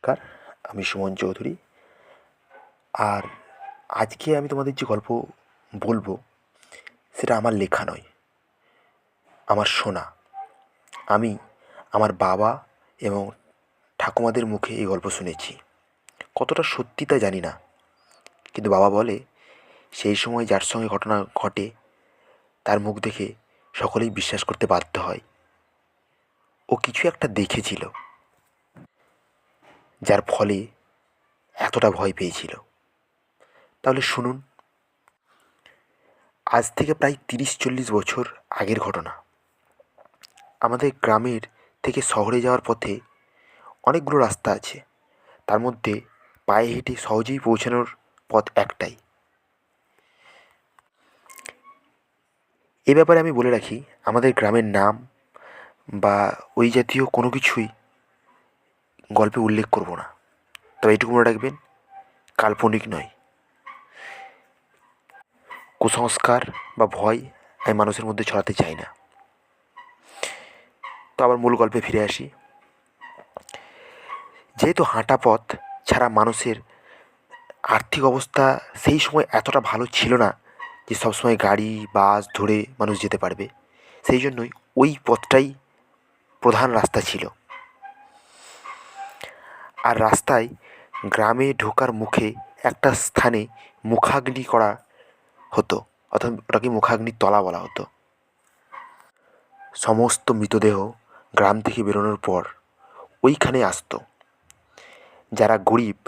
নমস্কার, আমি সুমন চৌধুরী। আর আজকে আমি তোমাদের যে গল্প বলবো সেটা আমার লেখা নয়, আমার শোনা। আমি আমার বাবা এবং ঠাকুমাদের মুখে এই গল্প শুনেছি। কতটা সত্যি তা জানি না, কিন্তু বাবা বলে সেই সময় যার সঙ্গে ঘটনা ঘটে তার মুখ দেখে সকলেই বিশ্বাস করতে বাধ্য হয় ও কিছু একটা দেখেছিল, যার ফলে এতটা ভয় পেয়েছিল। তাহলে শুনুন, আজ থেকে প্রায় 30-40 বছর আগের ঘটনা। আমাদের গ্রামের থেকে শহরে যাওয়ার পথে অনেকগুলো রাস্তা আছে, তার মধ্যে পায়ে হেঁটে সহজেই পৌঁছানোর পথ একটাই। এ ব্যাপারে আমি বলে রাখি, আমাদের গ্রামের নাম বা ওই জাতীয় কোনো কিছুই গল্পে উল্লেখ করব না, তবে এইটুকু মনে রাখবেন, কাল্পনিক নয়। কুসংস্কার বা ভয় আমি মানুষের মধ্যে ছড়াতে চাই না। তো আবার মূল গল্পে ফিরে আসি। যেহেতু হাঁটা পথ ছাড়া মানুষের আর্থিক অবস্থা সেই সময় এতটা ভালো ছিল না যে সবসময় গাড়ি বাস ধরে মানুষ যেতে পারবে, সেই জন্যই ওই পথটাই প্রধান রাস্তা ছিল। আর রাস্তায় গ্রামে ঢোকার মুখে একটা স্থানে মুখাগ্নি করা হতো, অর্থাৎ ওটাকে মুখাগ্নির তলা বলা হতো। সমস্ত মৃতদেহ গ্রাম থেকে বেরোনোর পর ওইখানে আসতো। যারা গরিব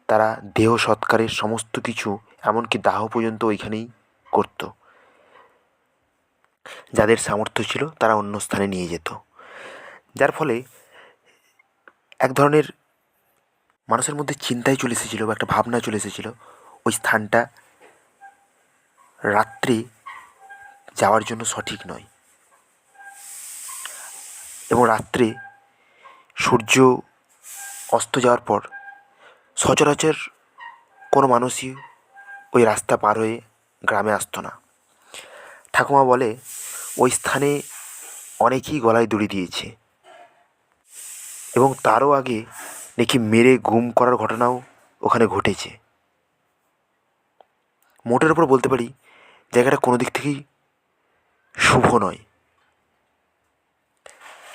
তারা দেহ সৎকারের সমস্ত কিছু, এমনকি দাহ পর্যন্ত ওইখানেই করত। যাদের সামর্থ্য ছিল তারা অন্য স্থানে নিয়ে যেত, যার ফলে এক ধরনের মানুষের মধ্যে চিন্তাই চলে এসেছিলো বা একটা ভাবনা চলে এসেছিলো ওই স্থানটা রাত্রে যাওয়ার জন্য সঠিক নয়। এবং রাত্রে সূর্য অস্ত যাওয়ার পর সচরাচর কোনো মানুষই ওই রাস্তা পার হয়ে গ্রামে আসতো না। ঠাকুমা বলে ওই স্থানে অনেকেই গলায় দড়ি দিয়েছে এবং তারও আগে নাকি মেরে গুম করার ঘটনাও ওখানে ঘটেছে। মোটের ওপর বলতে পারি জায়গাটা কোনো দিক থেকেই শুভ নয়।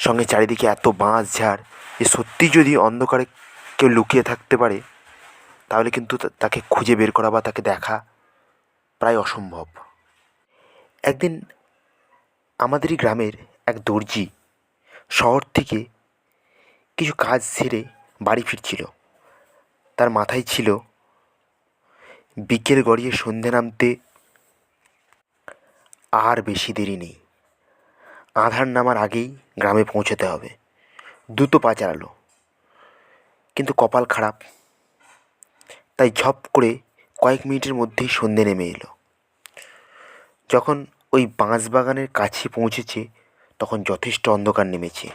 সঙ্গে চারিদিকে এত বাঁশ ঝাড় যে সত্যি যদি অন্ধকারে কেউ লুকিয়ে থাকতে পারে তাহলে কিন্তু তাকে খুঁজে বের করা বা তাকে দেখা প্রায় অসম্ভব। একদিন আমাদেরই গ্রামের এক দর্জি শহর থেকে কিছু কাজ সেরে বাড়ি ফিরছিল। তার মাথায় ছিল বিকেল গড়িয়ে সন্ধে নামতে আর বেশি দেরি নেই, আঁধার নামার আগেই গ্রামে পৌঁছতে হবে। দ্রুত পা চালালো, কিন্তু কপাল খারাপ, তাই ঝপ করে কয়েক মিনিটের মধ্যেই সন্ধে নেমে এলো। যখন ওই বাঁশবাগানের কাছে পৌঁছেছে তখন যথেষ্ট অন্ধকার নেমেছে।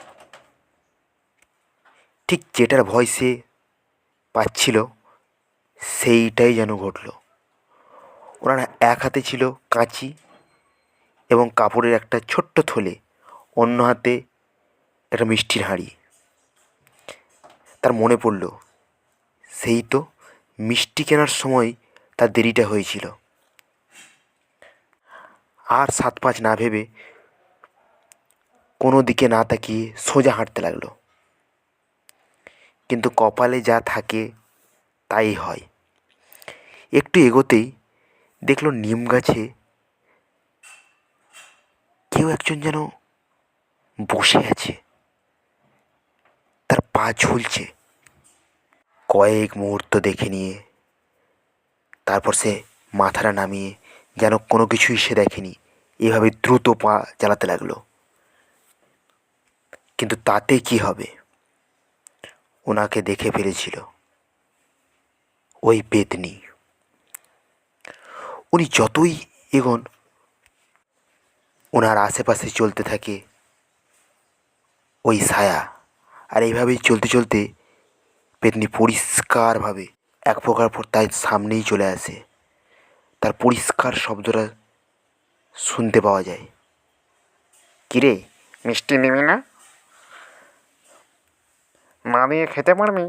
ঠিক যেটার ভয় সে পাচ্ছিল সেইটাই যেন ঘটল। ওনার এক হাতে ছিল কাঁচি এবং কাপড়ের একটা ছোট্ট থলে, অন্য হাতে একটা মিষ্টির হাঁড়ি। তার মনে পড়ল সেই তো মিষ্টি কেনার সময় তার দেরিটা হয়েছিল। আর 7-5 না ভেবে কোনো দিকে না তাকিয়ে সোজা হাঁটতে লাগলো। কিন্তু কপালে যা থাকে তাই হয়। একটু এগোতেই দেখলো নিম গাছে কেউ একজন যেন বসে আছে, তার পা ঝুলছে। কয়েক মুহূর্ত দেখে নিয়ে তারপর সে মাথাটা নামিয়ে যেন কোনো কিছুই সে দেখেনি এভাবে দ্রুত পা চালাতে লাগলো। কিন্তু তাতে কি হবে, ওনাকে দেখে ফেলেছিল ওই পেতনি। উনি যতই এগোন ওনার আশেপাশে চলতে থাকে ওই ছায়া। আর এইভাবেই চলতে চলতে পেতনি পরিষ্কারভাবে এক প্রকার তার সামনেই চলে আসে। তার পরিষ্কার শব্দটা শুনতে পাওয়া যায়, কিরে মিষ্টি নিবি না? না দিয়ে খেতে পারবি?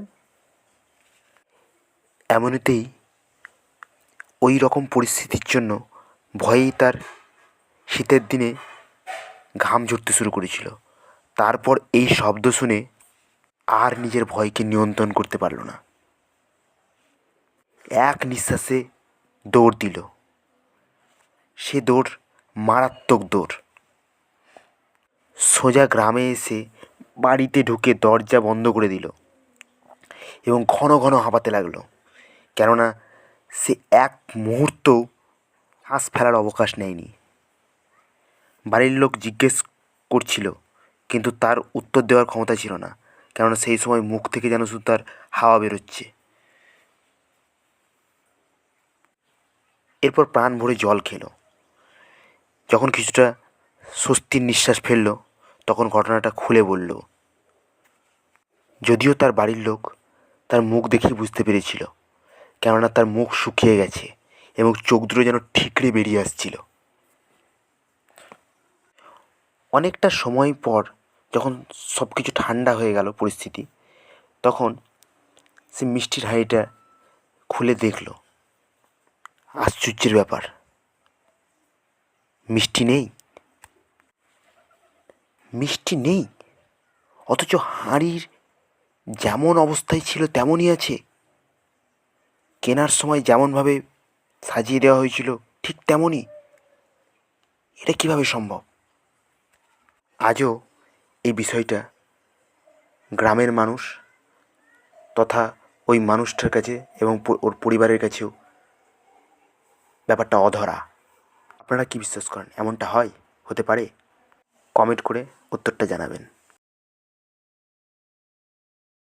এমনিতেই ওই রকম পরিস্থিতির জন্য ভয়েই তার শীতের দিনে ঘাম ঝরতে শুরু করেছিল। তারপর এই শব্দ শুনে আর নিজের ভয়কে নিয়ন্ত্রণ করতে পারল না। এক নিঃশ্বাসে দৌড় দিল। সে দৌড় মারাত্মক দৌড়। সোজা গ্রামে এসে বাড়িতে ঢুকে দরজা বন্ধ করে দিল এবং ঘন ঘন হাঁপাতে লাগলো, কেননা সে এক মুহূর্তও শ্বাস ফেলার অবকাশ নেয়নি। বাড়ির লোক জিজ্ঞেস করছিল, কিন্তু তার উত্তর দেওয়ার ক্ষমতা ছিল না, কেননা সেই সময় মুখ থেকে যেন শুধু তার হাওয়া বেরোচ্ছে। এরপর প্রাণ ভরে জল খেলো। যখন কিছুটা স্বস্তির নিঃশ্বাস ফেলল, তখন ঘটনাটা খুলে বলল। যদিও তার বাড়ির লোক তার মুখ দেখেই বুঝতে পেরেছিল, কেননা তার মুখ শুকিয়ে গেছে এবং চোখ দুটো যেন ঠিকরে বেরিয়ে আসছিল। অনেকটা সময় পর যখন সব কিছু ঠান্ডা হয়ে গেল পরিস্থিতি, তখন সে মিষ্টির হাঁড়িটা খুলে দেখল। আশ্চর্যের ব্যাপার, মিষ্টি নেই। মিষ্টি নেই, অথচ হাঁড়ির যেমন অবস্থায় ছিল তেমনই আছে। কেনার সময় যেমনভাবে সাজিয়ে দেওয়া হয়েছিল ঠিক তেমনই। এটা কিভাবে সম্ভব? আজও এই বিষয়টা গ্রামের মানুষ তথা ওই মানুষটার কাছে এবং ওর পরিবারের কাছেও ব্যাপারটা অধরা। আপনারা কি বিশ্বাস করেন? এমনটা হয়? হতে পারে? কমেন্ট করে উত্তরটা জানাবেন।